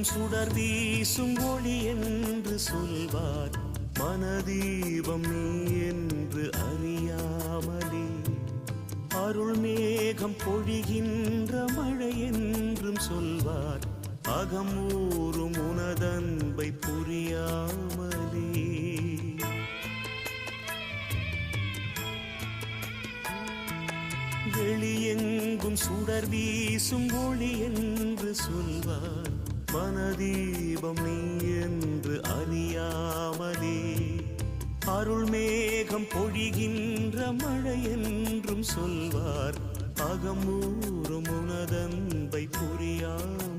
சுடர் வீசும் ஒளி என்று சொல்வார். மனதீபம் நீ என்று அறியாமலே அருள் மேகம் பொழிகின்ற மழை என்றும் சொல்வார். அகமூறும் உனதன்பை புரியாமலே வெளியெங்கும் சுடர் வீசும் ஒளி என்று சொல்வார். மனதீபம் நீ என்று அறியாமலே அருள் மேகம் பொழிகின்ற மழை என்றும் சொல்வார். அகமூறும் உனதன்பை புரியாமலே